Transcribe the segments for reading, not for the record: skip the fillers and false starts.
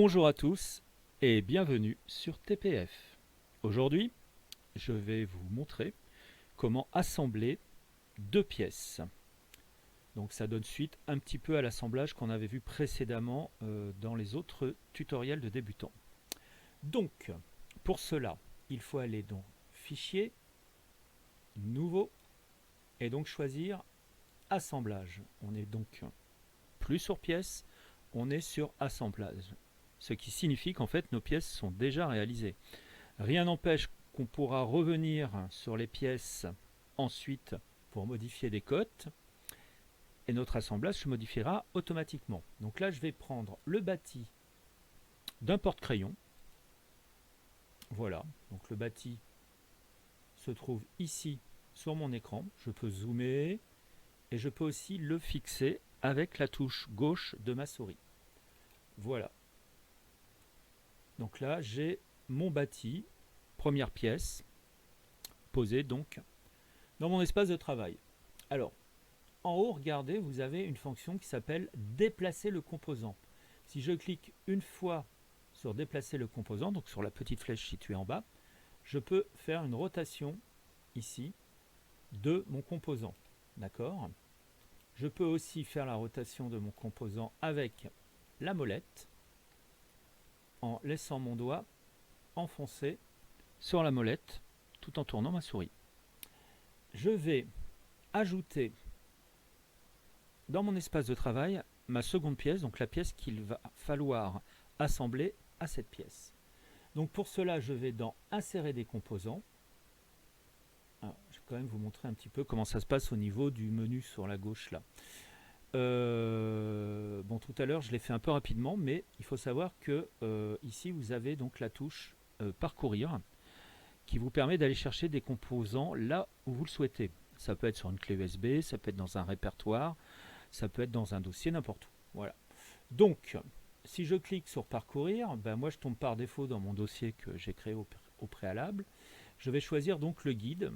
Bonjour à tous et bienvenue sur TPF. Aujourd'hui, je vais vous montrer comment assembler deux pièces. Donc ça donne suite un petit peu à l'assemblage qu'on avait vu précédemment dans les autres tutoriels de débutants. Donc, pour cela, il faut aller dans Fichier, Nouveau, et donc choisir Assemblage. On est donc plus sur pièces, on est sur Assemblage. Ce qui signifie qu'en fait nos pièces sont déjà réalisées. Rien n'empêche qu'on pourra revenir sur les pièces ensuite pour modifier des cotes et notre assemblage se modifiera automatiquement. Donc là je vais prendre le bâti d'un porte-crayon. Voilà, donc le bâti se trouve ici sur mon écran. Je peux zoomer et je peux aussi le fixer avec la touche gauche de ma souris. Voilà. Donc là j'ai mon bâti, première pièce, posée donc dans mon espace de travail. Alors, en haut, regardez, vous avez une fonction qui s'appelle déplacer le composant. Si je clique une fois sur déplacer le composant, donc sur la petite flèche située en bas, je peux faire une rotation ici de mon composant. D'accord? Je peux aussi faire la rotation de mon composant avec la molette en laissant mon doigt enfoncer sur la molette tout en tournant ma souris. Je vais ajouter dans mon espace de travail ma seconde pièce, donc la pièce qu'il va falloir assembler à cette pièce. Donc pour cela, je vais dans Insérer des composants. Alors, je vais quand même vous montrer un petit peu comment ça se passe au niveau du menu sur la gauche là. Bon, tout à l'heure, je l'ai fait un peu rapidement, mais il faut savoir que ici, vous avez donc la touche Parcourir qui vous permet d'aller chercher des composants là où vous le souhaitez. Ça peut être sur une clé USB, ça peut être dans un répertoire, ça peut être dans un dossier, n'importe où. Voilà. Donc, si je clique sur Parcourir, ben moi je tombe par défaut dans mon dossier que j'ai créé au préalable. Je vais choisir donc le guide,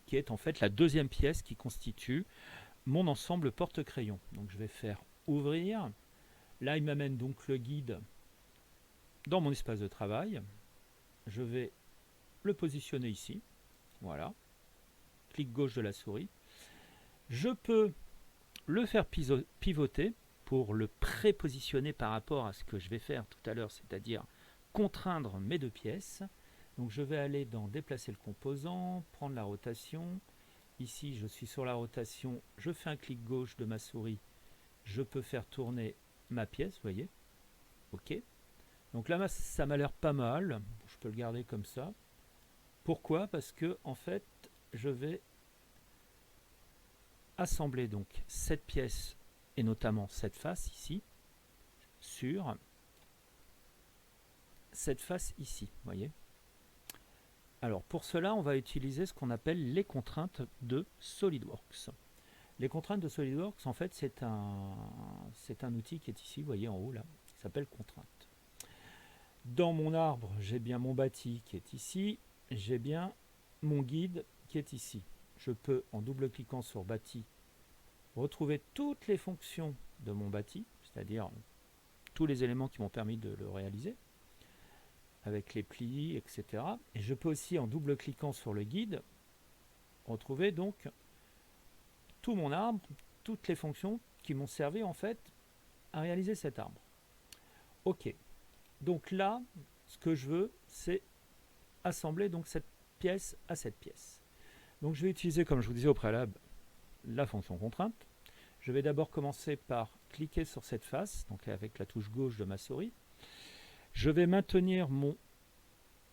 qui est en fait la deuxième pièce qui constitue mon ensemble porte-crayon. Donc je vais faire Ouvrir. Là, il m'amène donc le guide dans mon espace de travail. Je vais le positionner ici. Voilà. Clic gauche de la souris. Je peux le faire pivoter pour le prépositionner par rapport à ce que je vais faire tout à l'heure, c'est-à-dire contraindre mes deux pièces. Donc je vais aller dans déplacer le composant, prendre la rotation. Ici, je suis sur la rotation, je fais un clic gauche de ma souris, je peux faire tourner ma pièce, vous voyez. OK. Donc là, ça m'a l'air pas mal. Je peux le garder comme ça. Pourquoi? Parce que en fait, je vais assembler donc cette pièce et notamment cette face ici sur cette face ici, vous voyez. Alors pour cela, on va utiliser ce qu'on appelle les contraintes de SolidWorks. Les contraintes de SolidWorks, en fait, c'est un outil qui est ici, vous voyez en haut là, qui s'appelle contraintes. Dans mon arbre, j'ai bien mon bâti qui est ici, j'ai bien mon guide qui est ici. Je peux, en double-cliquant sur bâti, retrouver toutes les fonctions de mon bâti, c'est-à-dire tous les éléments qui m'ont permis de le réaliser, avec les plis, etc. Et je peux aussi, en double-cliquant sur le guide, retrouver donc tout mon arbre, toutes les fonctions qui m'ont servi en fait à réaliser cet arbre. Ok, donc là, ce que je veux, c'est assembler donc cette pièce à cette pièce. Donc je vais utiliser, comme je vous disais au préalable, la fonction contrainte. Je vais d'abord commencer par cliquer sur cette face, donc avec la touche gauche de ma souris. Je vais maintenir mon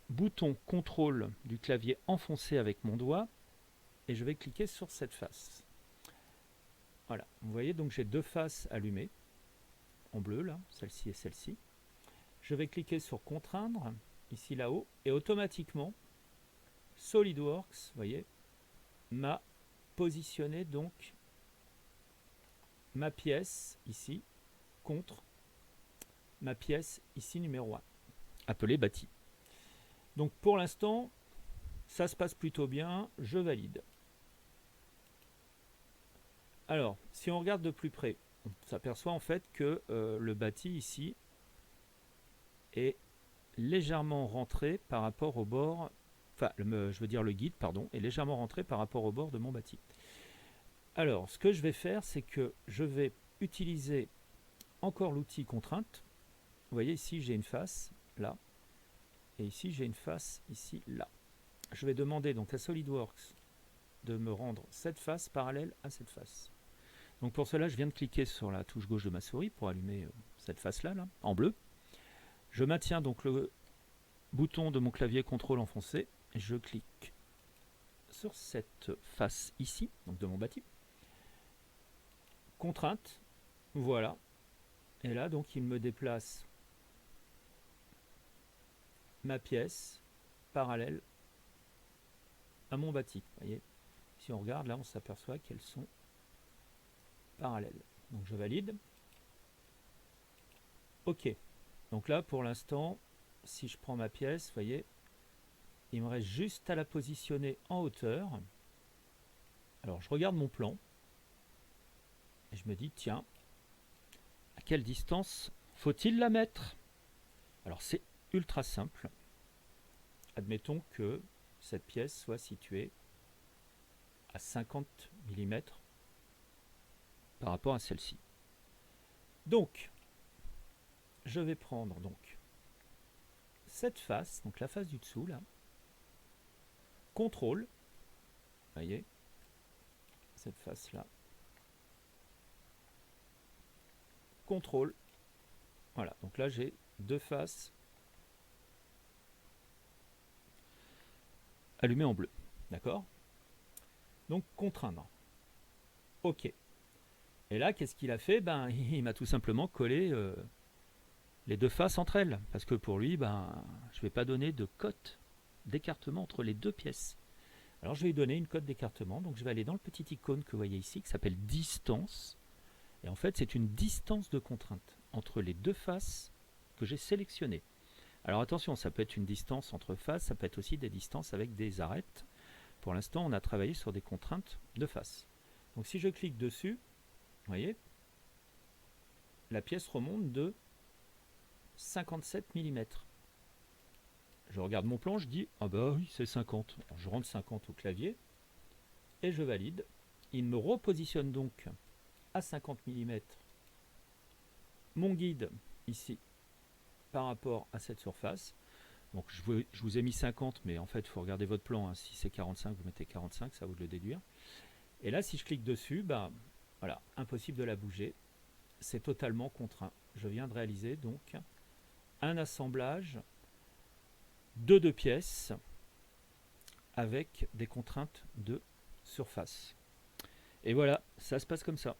bouton contrôle du clavier enfoncé avec mon doigt et je vais cliquer sur cette face. Voilà, vous voyez donc j'ai deux faces allumées en bleu là, celle-ci et celle-ci. Je vais cliquer sur contraindre ici là-haut et automatiquement SolidWorks, vous voyez, m'a positionné donc ma pièce ici contre ma pièce ici numéro 1, appelée bâti. Donc pour l'instant, ça se passe plutôt bien, je valide. Alors, si on regarde de plus près, on s'aperçoit en fait que le bâti ici est légèrement rentré par rapport au bord, enfin, je veux dire le guide, pardon, est légèrement rentré par rapport au bord de mon bâti. Alors, ce que je vais faire, c'est que je vais utiliser encore l'outil contrainte. Vous voyez, ici, j'ai une face, là, et ici, j'ai une face, ici, là. Je vais demander donc à SolidWorks de me rendre cette face parallèle à cette face. Donc pour cela, je viens de cliquer sur la touche gauche de ma souris pour allumer cette face-là, là, en bleu. Je maintiens donc le bouton de mon clavier contrôle enfoncé. Je clique sur cette face ici, donc de mon bâti. Contrainte, voilà. Et là, donc, il me déplace ma pièce parallèle à mon bâti. Vous voyez, si on regarde, là, on s'aperçoit qu'elles sont parallèles. Donc, je valide. OK. Donc là, pour l'instant, si je prends ma pièce, vous voyez, il me reste juste à la positionner en hauteur. Alors, je regarde mon plan. Et je me dis, tiens, à quelle distance faut-il la mettre? Alors, c'est ultra simple. Admettons que cette pièce soit située à 50 mm par rapport à celle-ci. Donc, je vais prendre donc cette face, donc la face du dessous, là, contrôle, vous voyez, cette face-là, contrôle, voilà, donc là j'ai deux faces allumées en bleu, d'accord? Donc contraindre, OK. Et là, qu'est-ce qu'il a fait? Ben, il m'a tout simplement collé les deux faces entre elles, parce que pour lui, ben, je ne vais pas donner de cote d'écartement entre les deux pièces. Alors je vais lui donner une cote d'écartement, donc je vais aller dans le petit icône que vous voyez ici, qui s'appelle distance, et en fait c'est une distance de contrainte entre les deux faces que j'ai sélectionnées. Alors attention, ça peut être une distance entre faces, ça peut être aussi des distances avec des arêtes. Pour l'instant, on a travaillé sur des contraintes de face. Donc si je clique dessus, vous voyez, la pièce remonte de 57 mm. Je regarde mon plan, je dis, ah bah oui, c'est 50. Alors, je rentre 50 au clavier et je valide. Il me repositionne donc à 50 mm mon guide ici par rapport à cette surface. Donc je vous ai mis 50, mais en fait, il faut regarder votre plan. Hein. Si c'est 45, vous mettez 45, ça vous de le déduire. Et là, si je clique dessus, bah, voilà, impossible de la bouger. C'est totalement contraint. Je viens de réaliser donc un assemblage de deux pièces avec des contraintes de surface. Et voilà, ça se passe comme ça.